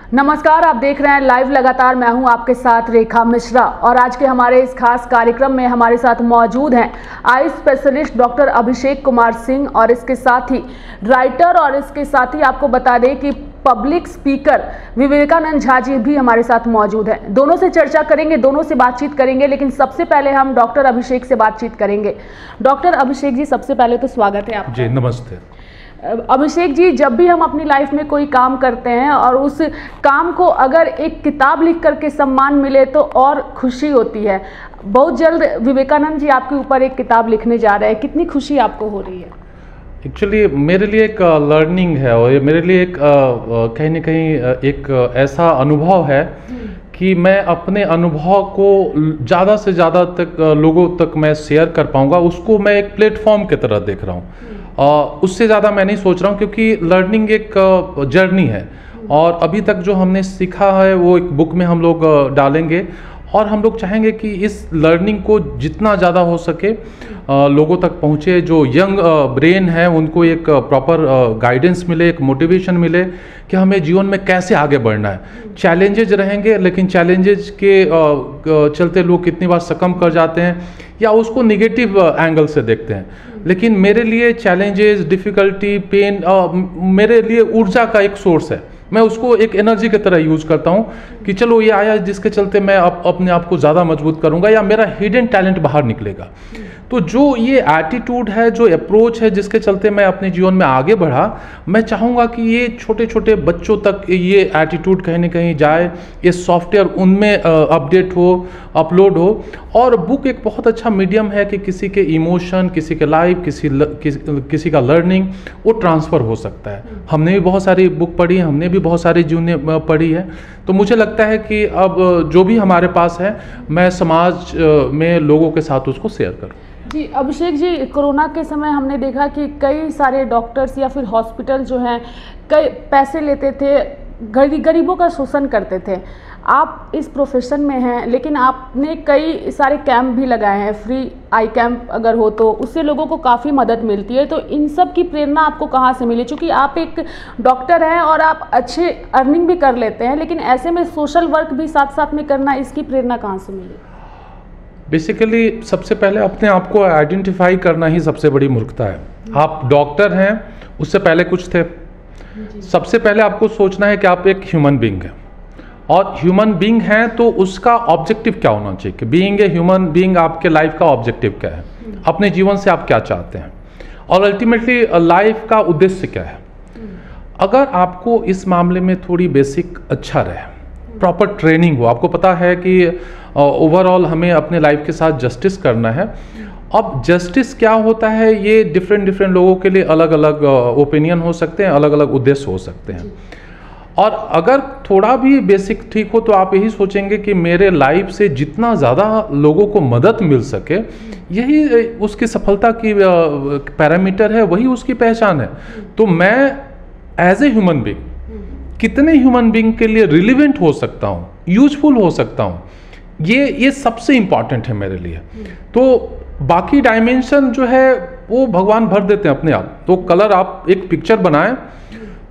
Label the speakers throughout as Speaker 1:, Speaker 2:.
Speaker 1: नमस्कार, आप देख रहे हैं लाइव लगातार। मैं हूं आपके साथ रेखा मिश्रा और आज के हमारे इस खास कार्यक्रम में हमारे साथ मौजूद हैं eye specialist doctor Abhishek Kumar Singh और इसके साथ ही राइटर और इसके साथ ही आपको बता दें कि पब्लिक स्पीकर विवेकानंद झा जी भी हमारे साथ मौजूद हैं। दोनों से चर्चा करेंगे, दोनों से बातचीत करेंगे, लेकिन सबसे पहले हम डॉक्टर अभिषेक से बातचीत करेंगे। डॉक्टर अभिषेक जी, सबसे पहले तो स्वागत है आपका।
Speaker 2: जी नमस्ते।
Speaker 1: अभिषेक जी, जब भी हम अपनी लाइफ में कोई काम करते हैं और उस काम को अगर एक किताब लिख करके सम्मान मिले तो और खुशी होती है। बहुत जल्द विवेकानंद जी आपके ऊपर एक किताब लिखने जा रहे हैं, कितनी खुशी आपको हो रही है?
Speaker 2: एक्चुअली मेरे लिए एक लर्निंग है और मेरे लिए एक कहीं ना कहीं एक ऐसा अनुभव है कि मैं अपने अनुभव को ज़्यादा से ज़्यादा तक लोगों तक मैं शेयर कर पाऊँगा। उसको मैं एक प्लेटफॉर्म की तरह देख रहा हूँ। उससे ज़्यादा मैं नहीं सोच रहा हूँ, क्योंकि लर्निंग एक जर्नी है और अभी तक जो हमने सीखा है वो एक बुक में हम लोग डालेंगे और हम लोग चाहेंगे कि इस लर्निंग को जितना ज़्यादा हो सके लोगों तक पहुँचे। जो यंग ब्रेन है उनको एक प्रॉपर गाइडेंस मिले, एक मोटिवेशन मिले कि हमें जीवन में कैसे आगे बढ़ना है। चैलेंजेज रहेंगे, लेकिन चैलेंजेज के चलते लोग कितनी बार सकम कर जाते हैं या उसको निगेटिव एंगल से देखते हैं। लेकिन मेरे लिए चैलेंजेस, डिफ़िकल्टी, पेन मेरे लिए ऊर्जा का एक सोर्स है। मैं उसको एक एनर्जी की तरह यूज़ करता हूँ कि चलो ये आया जिसके चलते मैं अपने आप को ज़्यादा मजबूत करूँगा या मेरा हिडन टैलेंट बाहर निकलेगा। तो जो ये एटीट्यूड है, जो अप्रोच है जिसके चलते मैं अपने जीवन में आगे बढ़ा, मैं चाहूँगा कि ये छोटे छोटे बच्चों तक ये एटीट्यूड कहीं ना कहीं जाए, ये सॉफ्टवेयर उनमें अपडेट हो, अपलोड हो। और बुक एक बहुत अच्छा मीडियम है कि किसी के इमोशन, किसी के लाइफ, किसी का लर्निंग वो ट्रांसफ़र हो सकता है। हमने भी बहुत सारी बुक पढ़ी है, हमने भी बहुत सारी जीवनी पढ़ी है। तो मुझे लगता है कि अब जो भी हमारे पास है मैं समाज में लोगों के साथ उसको शेयर करूँ।
Speaker 1: जी अभिषेक जी, कोरोना के समय हमने देखा कि कई सारे डॉक्टर्स या फिर हॉस्पिटल जो हैं कई पैसे लेते थे, गरीबों का शोषण करते थे। आप इस प्रोफेशन में हैं, लेकिन आपने कई सारे कैंप भी लगाए हैं, फ्री आई कैंप अगर हो तो उससे लोगों को काफ़ी मदद मिलती है। तो इन सब की प्रेरणा आपको कहाँ से मिली? चूँकि आप एक डॉक्टर हैं और आप अच्छे अर्निंग भी कर लेते हैं, लेकिन ऐसे में सोशल वर्क भी साथ साथ में करना, इसकी प्रेरणा कहाँ से मिली?
Speaker 2: बेसिकली सबसे पहले अपने आप को आइडेंटिफाई करना ही सबसे बड़ी मूर्खता है। आप डॉक्टर हैं, उससे पहले कुछ थे। सबसे पहले आपको सोचना है कि आप एक ह्यूमन बीइंग हैं और ह्यूमन बीइंग हैं तो उसका ऑब्जेक्टिव क्या होना चाहिए कि बीइंग ए ह्यूमन बीइंग आपके लाइफ का ऑब्जेक्टिव क्या है, अपने जीवन से आप क्या चाहते हैं और अल्टीमेटली लाइफ का उद्देश्य क्या है। अगर आपको इस मामले में थोड़ी बेसिक अच्छा रहे, प्रॉपर ट्रेनिंग हो, आपको पता है कि ओवरऑल हमें अपने लाइफ के साथ जस्टिस करना है। अब जस्टिस क्या होता है ये डिफरेंट लोगों के लिए अलग अलग ओपिनियन हो सकते हैं, अलग अलग उद्देश्य हो सकते हैं। और अगर थोड़ा भी बेसिक ठीक हो तो आप यही सोचेंगे कि मेरे लाइफ से जितना ज़्यादा लोगों को मदद मिल सके, यही उसकी सफलता की पैरामीटर है, वही उसकी पहचान है। तो मैं एज ए ह्यूमन बीइंग कितने ह्यूमन बीइंग के लिए रिलेवेंट हो सकता हूँ, यूजफुल हो सकता हूँ, ये सबसे इम्पॉर्टेंट है मेरे लिए। तो बाकी डायमेंशन जो है वो भगवान भर देते हैं अपने आप। तो कलर आप एक पिक्चर बनाएं,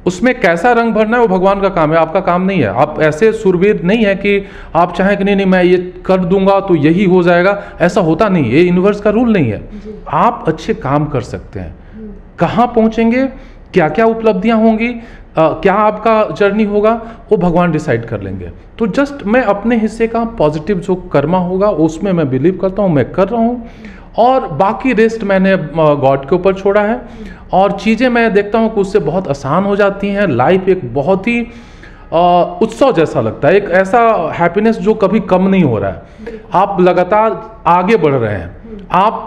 Speaker 2: उसमें कैसा रंग भरना है वो भगवान का काम है, आपका काम नहीं है। आप ऐसे सुरवीर नहीं है कि आप चाहें कि नहीं मैं ये कर दूंगा तो यही हो जाएगा, ऐसा होता नहीं, ये यूनिवर्स का रूल नहीं है। आप अच्छे काम कर सकते हैं, कहाँ पहुँचेंगे, क्या क्या उपलब्धियाँ होंगी, क्या आपका जर्नी होगा, वो भगवान डिसाइड कर लेंगे। तो जस्ट मैं अपने हिस्से का पॉजिटिव जो कर्मा होगा उसमें मैं बिलीव करता हूँ, मैं कर रहा हूँ और बाकी रेस्ट मैंने गॉड के ऊपर छोड़ा है। और चीज़ें मैं देखता हूँ कि उससे बहुत आसान हो जाती हैं। लाइफ एक बहुत ही उत्सव जैसा लगता है, एक ऐसा हैप्पीनेस जो कभी कम नहीं हो रहा है। आप लगातार आगे बढ़ रहे हैं, आप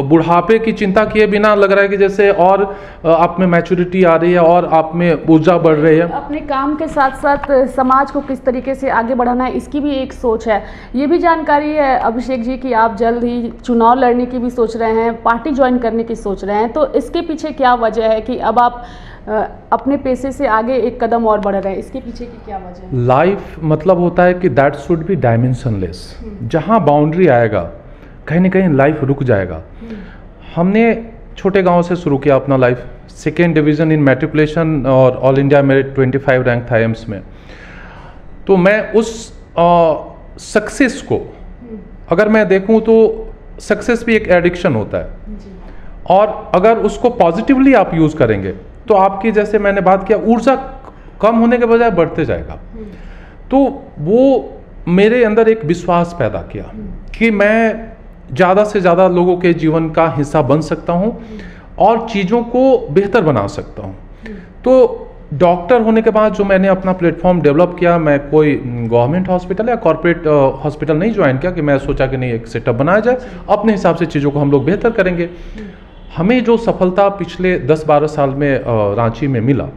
Speaker 2: बुढ़ापे की चिंता किए बिना लग रहा है कि जैसे और आप में मैच्योरिटी आ रही है और आप में ऊर्जा बढ़ रही है।
Speaker 1: अपने काम के साथ साथ समाज को किस तरीके से आगे बढ़ाना है, इसकी भी एक सोच है। ये भी जानकारी है अभिषेक जी कि आप जल्द ही चुनाव लड़ने की भी सोच रहे हैं, पार्टी ज्वाइन करने की सोच रहे हैं। तो इसके पीछे क्या वजह है कि अब आप अपने पेशे से आगे एक कदम और बढ़ रहे हैं, इसके पीछे की क्या वजह है?
Speaker 2: लाइफ मतलब होता है कि दैट शुड बी डायमेंशनलेस। जहाँ बाउंड्री आएगा कहीं ना कहीं लाइफ रुक जाएगा। हमने छोटे गांव से शुरू किया अपना लाइफ। सेकेंड डिवीज़न इन मैट्रिकुलेशन और ऑल इंडिया मेरिट 25 रैंक था एम्स में। तो मैं उस सक्सेस को अगर मैं देखूं तो सक्सेस भी एक एडिक्शन होता है, और अगर उसको पॉजिटिवली आप यूज़ करेंगे तो आपकी, जैसे मैंने बात किया, ऊर्जा कम होने के बजाय बढ़ते जाएगा। तो वो मेरे अंदर एक विश्वास पैदा किया कि मैं ज़्यादा से ज़्यादा लोगों के जीवन का हिस्सा बन सकता हूँ और चीज़ों को बेहतर बना सकता हूँ। तो डॉक्टर होने के बाद जो मैंने अपना प्लेटफॉर्म डेवलप किया, मैं कोई गवर्नमेंट हॉस्पिटल या कॉर्पोरेट हॉस्पिटल नहीं ज्वाइन किया कि मैं सोचा कि नहीं एक सेटअप बनाया जाए, अपने हिसाब से चीज़ों को हम लोग बेहतर करेंगे। हमें जो सफलता पिछले 10-12 साल में रांची में मिला,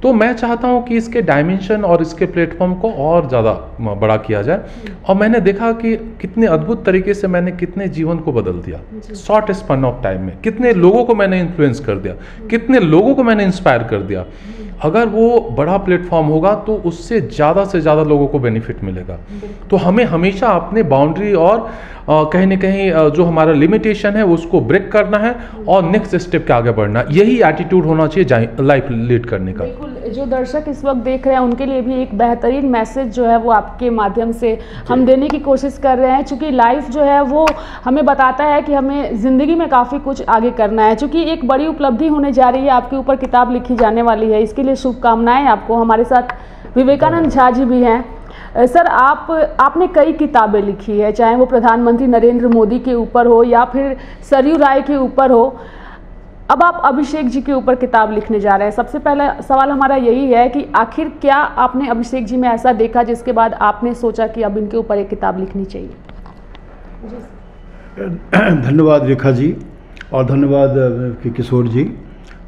Speaker 2: तो मैं चाहता हूं कि इसके डायमेंशन और इसके प्लेटफॉर्म को और ज़्यादा बड़ा किया जाए। और मैंने देखा कि कितने अद्भुत तरीके से मैंने कितने जीवन को बदल दिया शॉर्ट स्पैन ऑफ टाइम में, कितने लोगों को मैंने इन्फ्लुएंस कर दिया, कितने लोगों को मैंने इंस्पायर कर दिया। अगर वो बड़ा प्लेटफॉर्म होगा तो उससे ज़्यादा से ज़्यादा लोगों को बेनिफिट मिलेगा। तो हमें हमेशा अपने बाउंड्री और कहीं ना कहीं जो हमारा लिमिटेशन है उसको ब्रेक करना है और नेक्स्ट स्टेप के आगे बढ़ना, यही एटीट्यूड होना चाहिए लाइफ लीड करने का।
Speaker 1: बिल्कुल, जो दर्शक इस वक्त देख रहे हैं उनके लिए भी एक बेहतरीन मैसेज जो है वो आपके माध्यम से हम देने की कोशिश कर रहे हैं। चूँकि लाइफ जो है वो हमें बताता है कि हमें ज़िंदगी में काफ़ी कुछ आगे करना है। चूँकि एक बड़ी उपलब्धि होने जा रही है, आपके ऊपर किताब लिखी जाने वाली है, इसके लिए शुभकामनाएं आपको। हमारे साथ विवेकानंद झा जी भी हैं। सर, आपने कई किताबें लिखी है, चाहे वो प्रधानमंत्री नरेंद्र मोदी के ऊपर हो या फिर सरयू राय के ऊपर हो। अब आप अभिषेक जी के ऊपर किताब लिखने जा रहे हैं। सबसे पहला सवाल हमारा यही है कि आखिर क्या आपने अभिषेक जी में ऐसा देखा जिसके बाद आपने सोचा कि अब इनके ऊपर एक किताब लिखनी चाहिए?
Speaker 3: धन्यवाद रेखा जी, और धन्यवाद किशोर जी।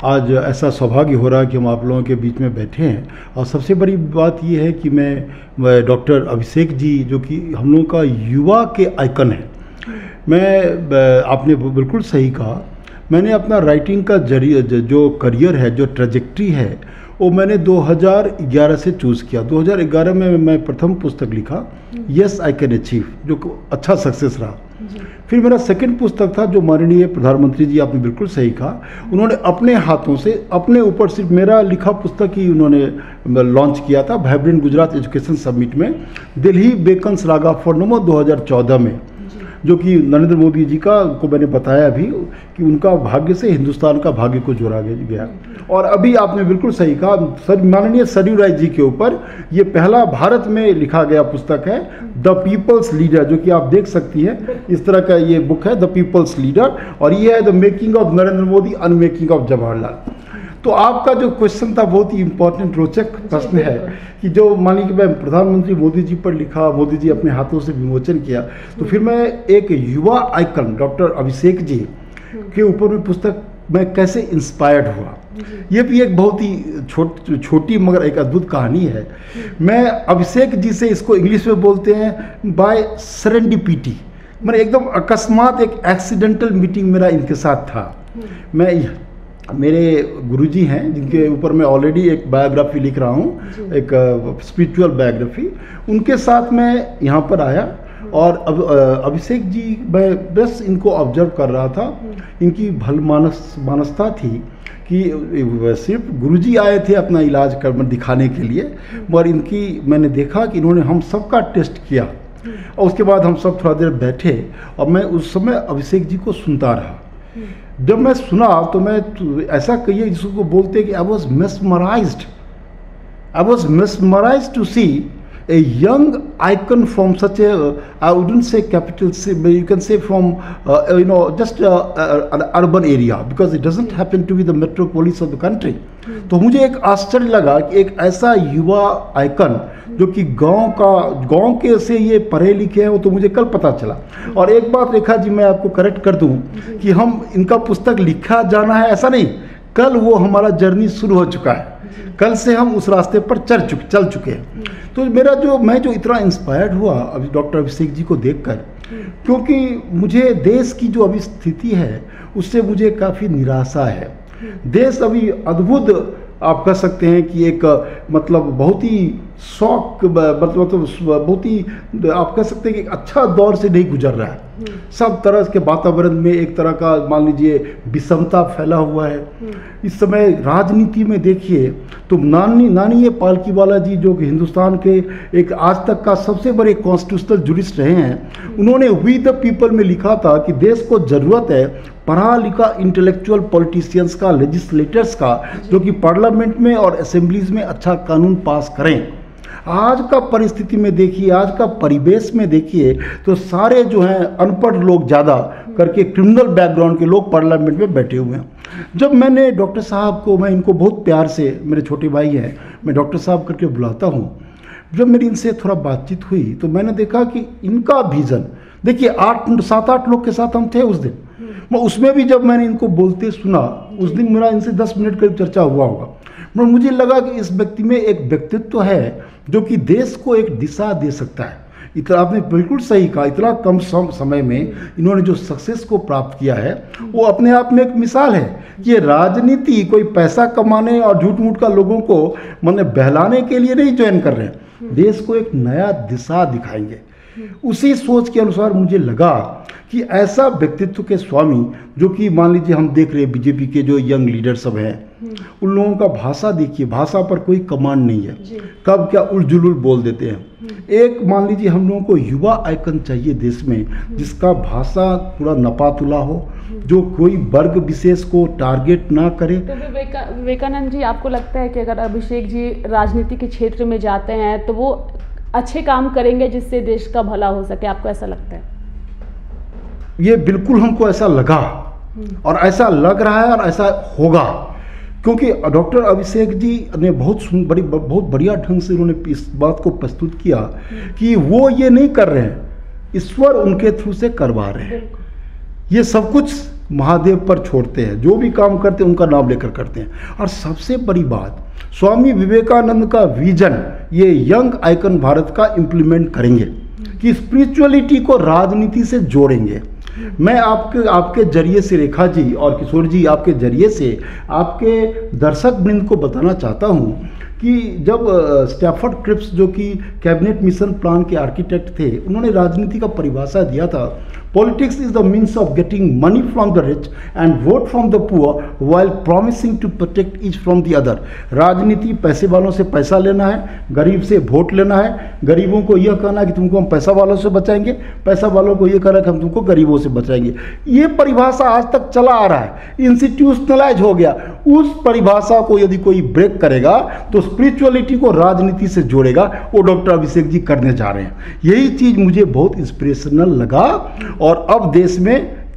Speaker 3: आज ऐसा सौभाग्य हो रहा है कि हम आप लोगों के बीच में बैठे हैं। और सबसे बड़ी बात यह है कि मैं डॉक्टर अभिषेक जी, जो कि हम लोगों का युवा के आइकन है, आपने बिल्कुल सही कहा। मैंने अपना राइटिंग का जो करियर है, जो ट्रेजेक्ट्री है, वो मैंने 2011 से चूज़ किया। 2011 में मैं प्रथम पुस्तक लिखा, यस आई कैन अचीव, जो अच्छा सक्सेस रहा। फिर मेरा सेकंड पुस्तक था जो माननीय प्रधानमंत्री जी, आपने बिल्कुल सही कहा, उन्होंने अपने हाथों से अपने ऊपर सिर्फ मेरा लिखा पुस्तक ही उन्होंने लॉन्च किया था वाइब्रेंट गुजरात एजुकेशन समिट में, दिल्ली बेकन्स रागा फॉर नमो 2014 में, जो कि नरेंद्र मोदी जी का को मैंने बताया भी कि उनका भाग्य से हिंदुस्तान का भाग्य को जोड़ा गया। और अभी आपने बिल्कुल सही कहा, माननीय सरयू राय जी के ऊपर ये पहला भारत में लिखा गया पुस्तक है, द पीपल्स लीडर, जो कि आप देख सकती हैं, इस तरह का ये बुक है, द पीपल्स लीडर। और ये है the making of Narendra Modi, unmaking of Jawaharlal. तो आपका जो क्वेश्चन था बहुत ही इंपॉर्टेंट, रोचक प्रश्न है कि जो मान लीजिए मैं प्रधानमंत्री मोदी जी पर लिखा, मोदी जी अपने हाथों से विमोचन किया, तो फिर मैं एक युवा आइकन डॉक्टर अभिषेक जी के ऊपर भी पुस्तक मैं कैसे इंस्पायर्ड हुआ, ये भी एक बहुत ही छोटी मगर एक अद्भुत कहानी है। मैं अभिषेक जी से, इसको इंग्लिश में बोलते हैं बाय सेरेंडिपिटी, मैंने एकदम अकस्मात एक एक्सीडेंटल मीटिंग मेरा इनके साथ था। मेरे गुरुजी हैं जिनके ऊपर मैं ऑलरेडी एक बायोग्राफी लिख रहा हूँ, एक स्पिरिचुअल बायोग्राफी, उनके साथ मैं यहाँ पर आया। और अब अभिषेक जी, मैं बस इनको ऑब्जर्व कर रहा था। इनकी मानसता थी कि सिर्फ गुरुजी आए थे अपना इलाज कर दिखाने के लिए, मगर इनकी मैंने देखा कि इन्होंने हम सबका टेस्ट किया। और उसके बाद हम सब थोड़ा देर बैठे और मैं उस समय अभिषेक जी को सुनता रहा। जब मैं सुना तो मैं ऐसा कहिए जिसको बोलते कि I was mesmerized to see a young icon from such a, I wouldn't say capital city, but you can say from just an urban area, because it doesn't happen to be the metropolis of the country. तो मुझे एक आश्चर्य लगा कि एक ऐसा युवा icon जो कि गांव के से ये पढ़े लिखे हैं, वो तो मुझे कल पता चला। और एक बात रेखा जी, मैं आपको करेक्ट कर दूं कि हम इनका पुस्तक लिखा जाना है ऐसा नहीं, कल वो हमारा जर्नी शुरू हो चुका है, कल से हम उस रास्ते पर चल चुके हैं। तो मैं जो इतना इंस्पायर्ड हुआ अभी डॉक्टर अभिषेक जी को देखकर, क्योंकि मुझे देश की जो अभी स्थिति है उससे मुझे काफ़ी निराशा है। देश अभी अद्भुत आप कह सकते हैं कि एक मतलब बहुत ही शौक मतलब बहुत ही आप कह सकते हैं कि अच्छा दौर से नहीं गुजर रहा है। सब तरह के वातावरण में एक तरह का मान लीजिए विषमता फैला हुआ है। इस समय राजनीति में देखिए तो नानी ये पालकीवाला जी जो कि हिंदुस्तान के एक आज तक का सबसे बड़े कॉन्स्टिट्यूशनल जुरिस्ट रहे हैं, उन्होंने वी द पीपल में लिखा था कि देश को जरूरत है पढ़ा लिखा इंटेलेक्चुअल पॉलिटिशियंस का, लेजिस्लेटर्स का, जो कि पार्लियामेंट में और असेंबलीज में अच्छा कानून पास करें। आज का परिस्थिति में देखिए, आज का परिवेश में देखिए तो सारे जो हैं अनपढ़ लोग ज़्यादा करके क्रिमिनल बैकग्राउंड के लोग पार्लियामेंट में बैठे हुए हैं। जब मैंने डॉक्टर साहब को, मैं इनको बहुत प्यार से, मेरे छोटे भाई हैं, मैं डॉक्टर साहब करके बुलाता हूँ, जब मेरी इनसे थोड़ा बातचीत हुई तो मैंने देखा कि इनका विज़न देखिए 7-8 लोग के साथ हम थे उस दिन, मैं उसमें भी जब मैंने इनको बोलते सुना उस दिन मेरा इनसे 10 मिनट करीब चर्चा हुआ होगा। मगर मुझे लगा कि इस व्यक्ति में एक व्यक्तित्व है जो कि देश को एक दिशा दे सकता है। इतना आपने बिल्कुल सही कहा, इतना कम समय में इन्होंने जो सक्सेस को प्राप्त किया है वो अपने आप में एक मिसाल है कि ये राजनीति कोई पैसा कमाने और झूठ मूठ का लोगों को मतलब बहलाने के लिए नहीं ज्वाइन कर रहे हैं, देश को एक नया दिशा दिखाएंगे। उसी सोच के अनुसार मुझे लगा कि ऐसा व्यक्तित्व के स्वामी जो कि मान लीजिए हम देख रहे हैं बीजेपी के जो यंग लीडर सब हैं, उन लोगों का भाषा देखिए, भाषा पर कोई कमांड नहीं है, कब क्या उलझुल बोल देते हैं। एक मान लीजिए हम लोगों को युवा आइकन चाहिए देश में जिसका भाषा पूरा नपातुला हो, जो कोई वर्ग विशेष को टारगेट ना करे।
Speaker 1: तो विवेकानंद जी, आपको लगता है कि अगर अभिषेक जी राजनीति के क्षेत्र में जाते हैं तो वो अच्छे काम करेंगे जिससे देश का भला हो सके? आपको ऐसा लगता है?
Speaker 3: ये बिल्कुल हमको ऐसा लगा और ऐसा लग रहा है और ऐसा होगा, क्योंकि डॉक्टर अभिषेक जी ने बहुत बढ़िया ढंग से उन्होंने इस बात को प्रस्तुत किया कि वो ये नहीं कर रहे हैं, ईश्वर उनके थ्रू से करवा रहे हैं। ये सब कुछ महादेव पर छोड़ते हैं, जो भी काम करते हैं उनका नाम लेकर करते हैं। और सबसे बड़ी बात, स्वामी विवेकानंद का विजन ये यंग आइकन भारत का इम्प्लीमेंट करेंगे कि स्पिरिचुअलिटी को राजनीति से जोड़ेंगे। मैं आपके जरिए से, रेखा जी और किशोर जी, आपके जरिए से आपके दर्शक वृंद को बताना चाहता हूं कि जब स्टैफर्ड क्रिप्स जो कि कैबिनेट मिशन प्लान के आर्किटेक्ट थे, उन्होंने राजनीति का परिभाषा दिया था, politics is the means of getting money from the rich and vote from the poor while promising to protect each from the other. राजनीति पैसे वालों से पैसा लेना है, गरीब से वोट लेना है, गरीबों को यह कहना है कि तुमको हम पैसा वालों से बचाएंगे, पैसा वालों को यह कहना है कि हम तुमको गरीबों से बचाएंगे। ये परिभाषा आज तक चला आ रहा है, इंस्टीट्यूशनलाइज हो गया। उस परिभाषा को यदि कोई ब्रेक करेगा तो स्पिरिचुअलिटी को राजनीति से जोड़ेगा, वो डॉक्टर अभिषेक जी करने जा रहे हैं। यही चीज मुझे बहुत इंस्पिरेशनल लगा और अब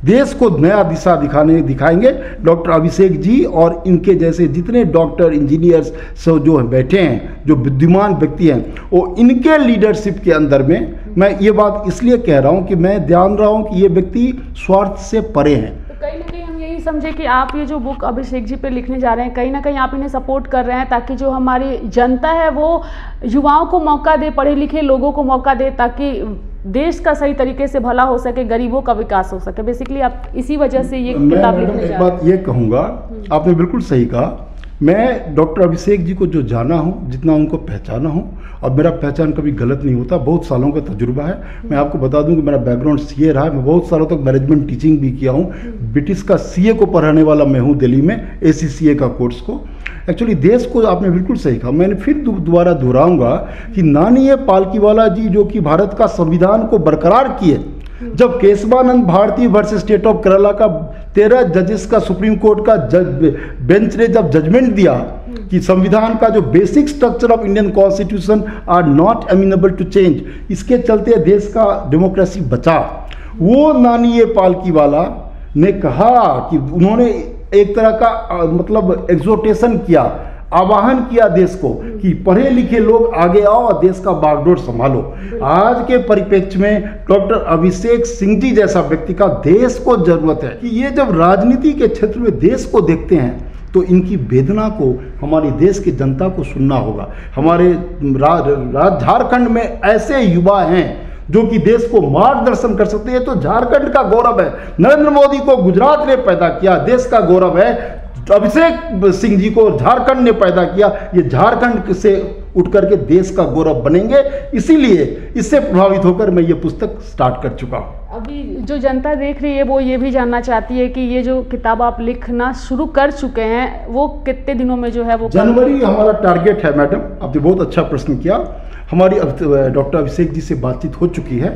Speaker 3: देश को नया दिशा दिखाएंगे डॉक्टर अभिषेक जी और इनके जैसे जितने डॉक्टर, इंजीनियर्स सब जो बैठे हैं, जो बुद्धिमान व्यक्ति हैं, वो इनके लीडरशिप के अंदर में, मैं ये बात इसलिए कह रहा हूँ कि मैं ध्यान रहा हूँ कि ये व्यक्ति स्वार्थ से परे हैं।
Speaker 1: कहीं ना कहीं हम यही समझे कि आप ये जो बुक अभिषेक जी पे लिखने जा रहे हैं, कहीं ना कहीं आप इन्हें सपोर्ट कर रहे हैं ताकि जो हमारी जनता है वो युवाओं को मौका दे, पढ़े लिखे लोगों को मौका दे, ताकि देश का सही तरीके से भला हो सके, गरीबों का विकास हो सके। बेसिकली आप इसी वजह से ये किताब लिखने जा रहे हैं।
Speaker 3: एक बात ये कहूँगा, आपने बिल्कुल सही कहा, मैं डॉक्टर अभिषेक जी को जो जाना हूँ, जितना उनको पहचाना हूँ, और मेरा पहचान कभी गलत नहीं होता, बहुत सालों का तजुर्बा है। मैं आपको बता दूं कि मेरा बैकग्राउंड सीए रहा है, मैं बहुत सालों तक मैनेजमेंट टीचिंग भी किया हूँ। ब्रिटिश का सीए को पढ़ाने वाला मैं हूँ दिल्ली में, ACCA का कोर्स को। एक्चुअली देश को आपने बिल्कुल सही कहा, मैंने फिर दोबारा दोहराऊंगा कि नानी पालकीवाला जी जो कि भारत का संविधान को बरकरार किए, जब Kesavananda Bharati versus state of Kerala का 13 जजेस का सुप्रीम कोर्ट का बेंच ने जब जजमेंट दिया कि संविधान का जो basic structure of Indian constitution are not amenable to change, इसके चलते देश का डेमोक्रेसी बचा, वो नानी पालकीवाला ने कहा कि उन्होंने एक तरह का मतलब एग्जोटेशन किया, आवाहन किया देश को कि पढ़े लिखे लोग आगे आओ और देश का बागडोर संभालो। आज के परिप्रेक्ष्य में डॉक्टर अभिषेक सिंह जी जैसा व्यक्ति का देश को जरूरत है कि ये जब राजनीति के क्षेत्र में देश को देखते हैं तो इनकी वेदना को हमारी देश की जनता को सुनना होगा। हमारे झारखंड में ऐसे युवा हैं जो कि देश को मार्गदर्शन कर सकते हैं, तो झारखंड का गौरव है। नरेंद्र मोदी को गुजरात ने पैदा किया, देश का गौरव है। तो अभिषेक सिंह जी को झारखंड ने पैदा किया, ये झारखंड से उठ करके देश का गौरव बनेंगे, इसीलिए इससे प्रभावित होकर मैं ये पुस्तक स्टार्ट कर चुका हूँ।
Speaker 1: अभी जो जनता देख रही है वो ये भी जानना चाहती है कि ये जो किताब आप लिखना शुरू कर चुके हैं वो कितने दिनों में जो है वो
Speaker 3: जनवरी हमारा टारगेट है। मैडम आपने बहुत अच्छा प्रश्न किया। हमारी डॉक्टर अभिषेक जी से बातचीत हो चुकी है।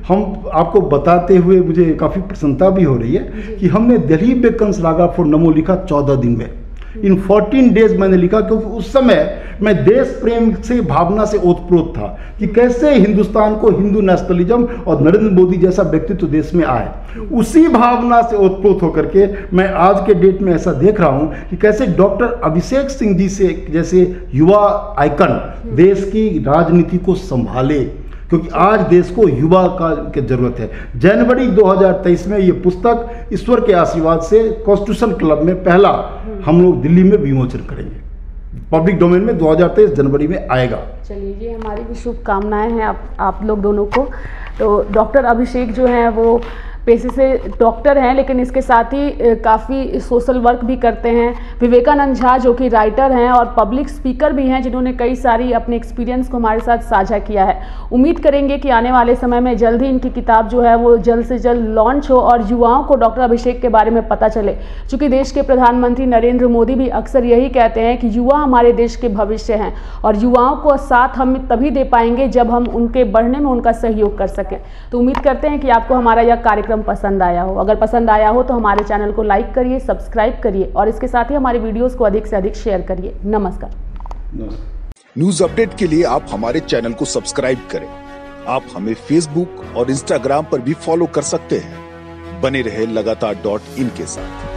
Speaker 3: हम आपको बताते हुए मुझे काफ़ी प्रसन्नता भी हो रही है कि हमने दिल्ली बेकन्स रागा फॉर नमो लिखा 14 दिन में। इन 14 डेज मैंने लिखा, क्योंकि उस समय मैं देश प्रेम से भावना से ओतप्रोत था कि कैसे हिंदुस्तान को हिंदू नेशनलिज्म और नरेंद्र मोदी जैसा व्यक्तित्व देश में आए। उसी भावना से ओतप्रोत होकर के मैं आज के डेट में ऐसा देख रहा हूं कि कैसे डॉक्टर अभिषेक सिंह जी से जैसे युवा आइकन देश की राजनीति को संभाले, क्योंकि आज देश को युवा की जरूरत है। जनवरी 2023 में ये पुस्तक ईश्वर के आशीर्वाद से कॉन्स्टिट्यूशन क्लब में पहला हम लोग दिल्ली में विमोचन करेंगे। पब्लिक डोमेन में 2023 जनवरी में आएगा।
Speaker 1: चलिए, ये हमारी भी शुभकामनाएं हैं आप लोग दोनों को। तो डॉक्टर अभिषेक जो हैं वो पेशे से डॉक्टर हैं, लेकिन इसके साथ ही काफ़ी सोशल वर्क भी करते हैं। विवेकानंद झा जो कि राइटर हैं और पब्लिक स्पीकर भी हैं, जिन्होंने कई सारी अपने एक्सपीरियंस को हमारे साथ साझा किया है। उम्मीद करेंगे कि आने वाले समय में जल्द ही इनकी किताब जो है वो जल्द से जल्द लॉन्च हो और युवाओं को डॉक्टर अभिषेक के बारे में पता चले। चूँकि देश के प्रधानमंत्री नरेंद्र मोदी भी अक्सर यही कहते हैं कि युवा हमारे देश के भविष्य हैं और युवाओं को साथ हम तभी दे पाएंगे जब हम उनके बढ़ने में उनका सहयोग कर सकें। तो उम्मीद करते हैं कि आपको हमारा यह कार्यक्रम पसंद आया हो। अगर पसंद आया हो तो हमारे चैनल को लाइक करिए, सब्सक्राइब करिए और इसके साथ ही हमारे वीडियोस को अधिक से अधिक शेयर करिए। नमस्कार।
Speaker 4: न्यूज अपडेट के लिए आप हमारे चैनल को सब्सक्राइब करें। आप हमें फेसबुक और इंस्टाग्राम पर भी फॉलो कर सकते हैं। बने रहे लगातार .in के साथ।